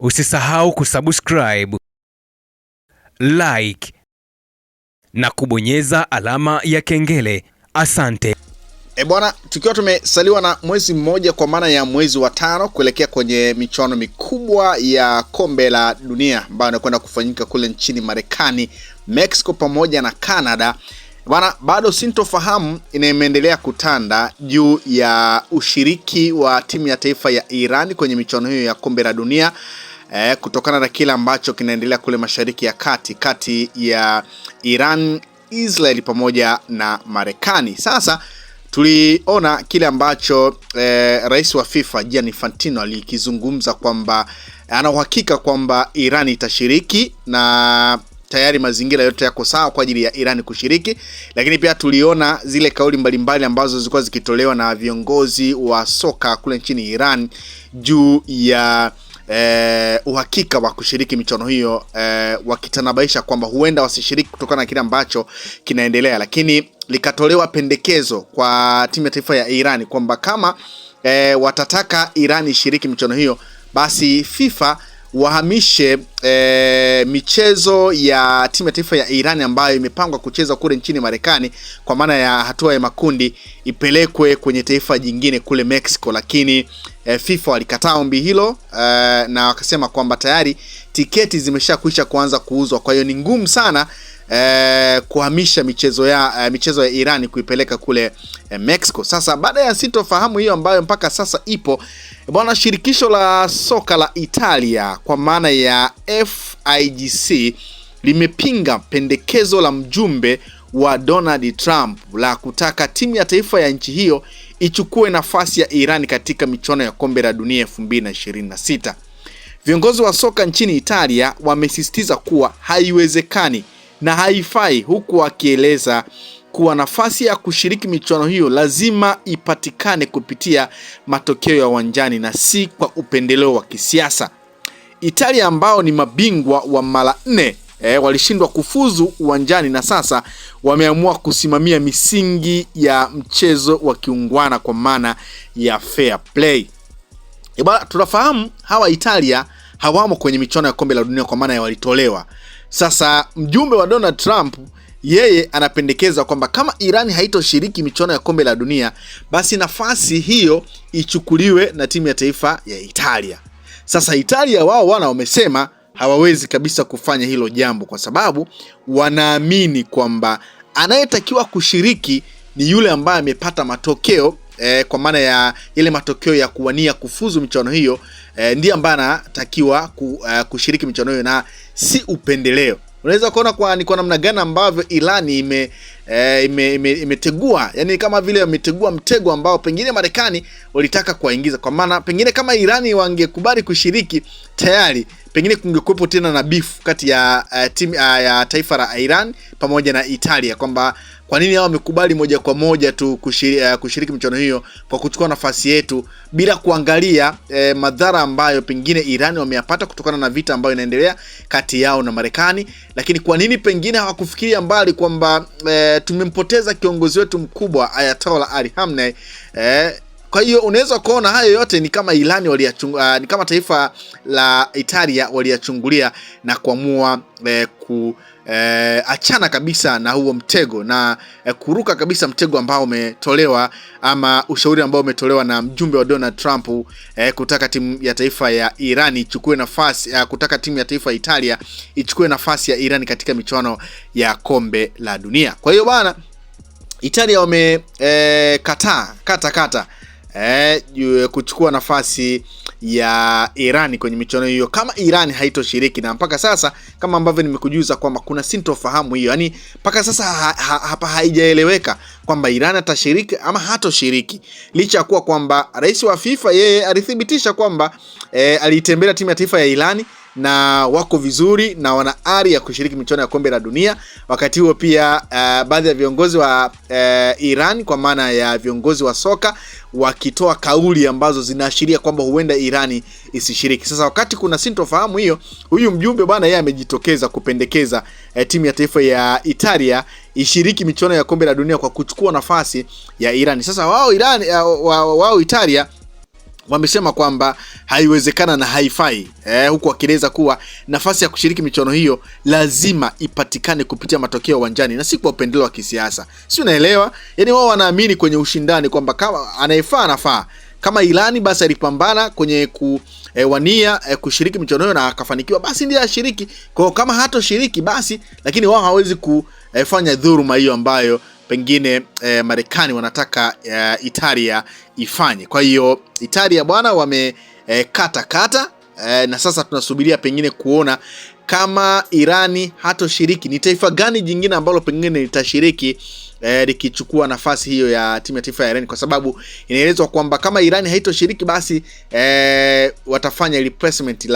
Usisahau kusubscribe, like na kubonyeza alama ya kengele. Asante. Bwana, tukiwa tumesaliwa na mwezi mmoja kwa maana ya mwezi wa 5 kuelekea kwenye michuano mikubwa ya kombe la dunia ambayo inakwenda kufanyika kule nchini Marekani, Mexico pamoja na Canada. Bwana, bado sintofahamu inaendelea kutanda juu ya ushiriki wa timu ya taifa ya Iran kwenye michuano hiyo ya kombe la dunia kutokana na kile ambacho kinaendelea kule Mashariki ya kati ya Iran, Israel pamoja na Marekani. Sasa tuliona kile ambacho rais wa FIFA Gianni Infantino alikizungumza kwamba ana uhakika kwamba Iran itashiriki na tayari mazingira yote yako sawa kwa ajili ya Iran kushiriki. Lakini pia tuliona zile kauli mbalimbali ambazo zilikuwa zikitolewa na viongozi wa soka kule nchini Iran juu ya uhakika wa kushiriki michuano hiyo, wakitanabaisha kwamba huenda wasishiriki kutokana na kile ambacho kinaendelea. Lakini likatolewa pendekezo kwa timu ya taifa ya Iran kwamba kama watataka Iran ishiriki michuano hiyo, basi FIFA wahamishe michezo ya timu ya taifa ya Iran ambayo imepangwa kucheza kule nchini Marekani kwa maana ya hatua ya makundi ipelekwe kwenye taifa jingine kule Mexico. Lakini FIFA walikataa ombi hilo na wakasema kwamba tayari tiketi zimeshakwisha kuanza kuuzwa, kwa hiyo ni ngumu sana kuhamisha michezo ya Iran kuipeleka kule Mexico. Sasa baada ya sitofahamu hiyo ambayo mpaka sasa ipo, bwana, shirikisho la soka la Italia kwa maana ya FIGC limepinga pendekezo la mjumbe wa Donald Trump la kutaka timu ya taifa ya nchi hiyo ichukue nafasi ya Iran katika michuano ya kombe la dunia 2026. Viongozi wa soka nchini Italia wamesisitiza kuwa haiwezekani na haifai, huku wakieleza kuwa nafasi ya kushiriki michuano hiyo lazima ipatikane kupitia matokeo ya uwanjani na si kwa upendeleo wa kisiasa. Italia ambao ni mabingwa wa mara 4 walishindwa kufuzu uwanjani na sasa wameamua kusimamia misingi ya mchezo wa kiungwana kwa maana ya fair play. Bwana, tunafahamu hawa Italia hawamo kwenye michuano ya kombe la dunia kwa maana ya walitolewa. Sasa mjumbe wa Donald Trump yeye anapendekeza kwamba kama Iran haitoshiriki michuano ya kombe la dunia, basi nafasi hiyo ichukuliwe na timu ya taifa ya Italia. Sasa Italia wao wamesema hawawezi kabisa kufanya hilo jambo kwa sababu wanaamini kwamba anayetakiwa kushiriki ni yule ambaye amepata matokeo kwa maana ya ile matokeo ya kuwania kufuzu michuano hiyo, ndiye ambaye anatakiwa kushiriki michuano hiyo na si upendeleo. Unaweza kuona ni kwa namna gani ambavyo Iran imetegua, yani kama vile imetegua mtego ambao pengine Marekani walitaka kuingiza, kwa maana pengine kama Iran wangekubali kushiriki tayari pengine kungekuwepo tena na beef kati ya timu ya taifa la Iran pamoja na Italia kwamba kwa nini hao wamekubali moja kwa moja tu kushiriki michuano hiyo kwa kuchukua nafasi yetu bila kuangalia madhara ambayo pengine Iran wameyapata kutokana na vita ambayo inaendelea kati yao na Marekani. Lakini kwa nini pengine hawakufikiria mbali kwamba tumempoteza kiongozi wetu mkubwa Ayatollah Ali Khamenei. Kwa hiyo unaweza kuona hayo yote ni kama Iran ni kama taifa la Italia waliyachungulia na kuamua achana kabisa na huo mtego na kuruka kabisa mtego ambao umetolewa ama ushauri ambao umetolewa na mjumbe wa Donald Trump kutaka timu ya taifa ya Iran ichukue nafasi, kutaka timu ya taifa ya Italia ichukue nafasi ya Iran katika michuano ya kombe la dunia. Kwa hiyo bwana, Italia kata kuchukua nafasi ya Iran kwenye michuano hiyo kama Iran haitoshiriki, na mpaka sasa kama ambavyo nimekujuza kwamba kuna sintofahamu hiyo, yani mpaka sasa hapa haijaeleweka kwamba Iran atashiriki ama hatoshiriki, licha ya kuwa kwamba rais wa FIFA yeye alithibitisha kwamba alitembelea timu ya taifa ya Iran na wako vizuri na wana ari ya kushiriki michuano ya kombe la dunia. Wakati huo pia baadhi ya viongozi wa Iran kwa maana ya viongozi wa soka wakitoa kauli ambazo zinaashiria kwamba huenda Iran isishiriki. Sasa wakati kuna sintofahamu hiyo, huyu mjumbe bwana yeye amejitokeza kupendekeza timu ya taifa ya Italia ishiriki michuano ya kombe la dunia kwa kuchukua nafasi ya Iran. Sasa wao Italia wamesema kwamba haiwezekana na haifai, huku wakieleza kuwa nafasi ya kushiriki michuano hiyo lazima ipatikane kupitia matokeo uwanjani na si kwa upendeleo wa kisiasa. Si unaelewa? Yaani wao wanaamini kwenye ushindani kwamba kama anayefaa anafaa. Kama Irani basi alipambana kwenye kuwania kushiriki michuano hiyo na akafanikiwa, basi ndiye ashiriki. Kwa kama hatoshiriki basi, lakini wao hawezi kufanya dhuluma hiyo ambayo pengine Marekani wanataka Italia ifanye. Kwa hiyo Italia bwana wamekata na sasa tunasubiria pengine kuona kama Irani hatoshiriki, ni taifa gani jingine ambalo pengine litashiriki likichukua nafasi hiyo ya timu ya taifa ya Irani, kwa sababu inaelezwa kwamba kama Irani haitoshiriki basi watafanya replacement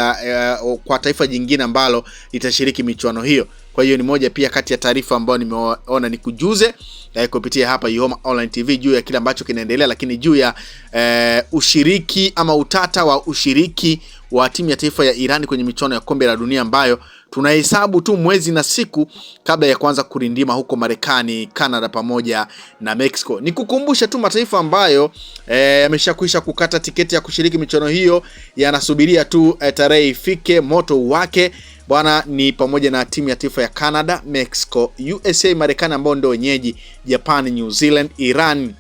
kwa taifa jingine ambalo litashiriki michuano hiyo. Kwa hiyo ni moja pia kati ya taarifa ambayo nimeona nikujuze kupitia hapa Ihoma Online TV juu ya kile ambacho kinaendelea, lakini juu ya ushiriki ama utata wa ushiriki wa timu ya taifa ya Irani kwenye michuano ya kombe la dunia ambayo tunahesabu tu mwezi na siku kabla ya kuanza kurindima huko Marekani, Canada pamoja na Mexico. Nikukumbusha tu mataifa ambayo yameshakwisha kukata tiketi ya kushiriki michuano hiyo yanasubiria tu tarehe ifike moto wake. Bwana ni pamoja na timu ya taifa ya Canada, Mexico, USA, Marekani ambao ndio wenyeji, Japan, New Zealand, Iran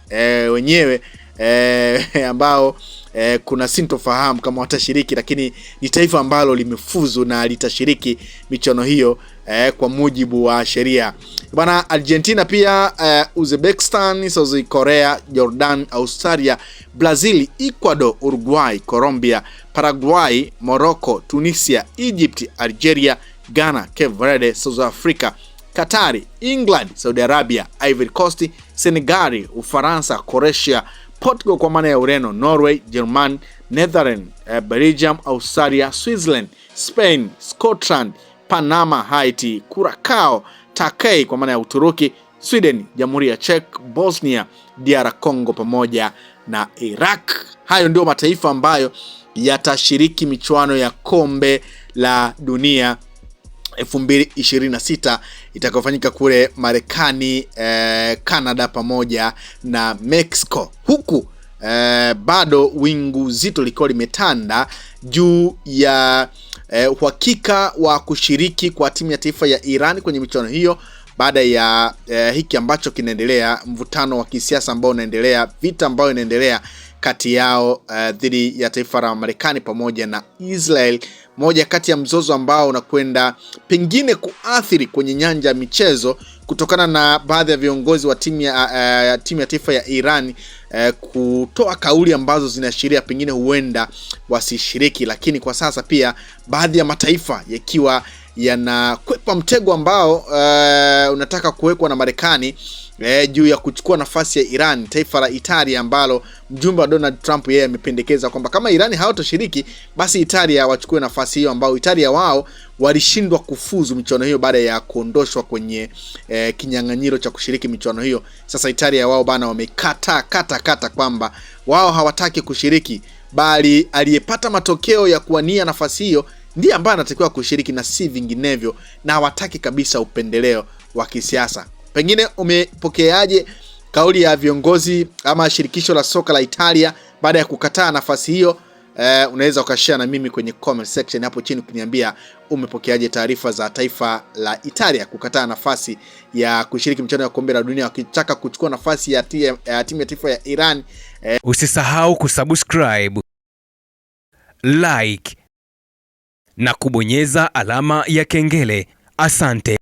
wenyewe ambao kuna sintofahamu kama watashiriki, lakini ni taifa ambalo limefuzu na litashiriki michuano hiyo kwa mujibu wa sheria. Bana, Argentina pia, Uzbekistan, South Korea, Jordan, Australia, Brazil, Ecuador, Uruguay, Colombia, Paraguay, Morocco, Tunisia, Egypt, Algeria, Ghana, Cape Verde, South Africa, Qatar, England, Saudi Arabia, Ivory Coast, Senegal, Ufaransa, Croatia, Portugal kwa maana ya Ureno, Norway, German, Netherlands, Belgium, Australia, Switzerland, Spain, Scotland, Panama, Haiti, Curacao, Turkey kwa maana ya Uturuki, Sweden, Jamhuri ya Czech, Bosnia, DR Congo pamoja na Iraq. Hayo ndio mataifa ambayo yatashiriki michuano ya kombe la dunia 2026 itakayofanyika kule Marekani, Canada pamoja na Mexico. Huku bado wingu zito likiwa limetanda juu ya uhakika wa kushiriki kwa timu ya taifa ya Iran kwenye michuano hiyo baada ya hiki ambacho kinaendelea, mvutano wa kisiasa ambao unaendelea, vita ambayo inaendelea kati yao dhidi ya taifa la Marekani pamoja na Israel. Moja kati ya mzozo ambao unakwenda pengine kuathiri kwenye nyanja ya michezo kutokana na baadhi ya viongozi wa timu ya taifa ya Iran kutoa kauli ambazo zinaashiria pengine huenda wasishiriki, lakini kwa sasa pia baadhi ya mataifa yakiwa yanakwepa mtego ambao unataka kuwekwa na Marekani juu ya kuchukua nafasi ya Iran. Taifa la Italia ambalo mjumbe wa Donald Trump yeye amependekeza kwamba kama Iran hawatoshiriki basi Italia wachukue nafasi hiyo, ambao Italia wao walishindwa kufuzu michuano hiyo baada ya kuondoshwa kwenye kinyang'anyiro cha kushiriki michuano hiyo. Sasa Italia wao bana wamekata kwamba wao hawataki kushiriki, bali aliyepata matokeo ya kuwania nafasi hiyo ndiye ambaye anatakiwa kushiriki na si vinginevyo, na hawataki kabisa upendeleo wa kisiasa. Pengine umepokeaje kauli ya viongozi ama shirikisho la soka la Italia baada ya kukataa nafasi hiyo? Unaweza ukashare na mimi kwenye comment section hapo chini ukiniambia umepokeaje taarifa za taifa la Italia kukataa nafasi ya kushiriki michuano ya kombe la dunia wakitaka kuchukua nafasi ya timu ya taifa ya Iran. Usisahau kusubscribe, like na kubonyeza alama ya kengele. Asante.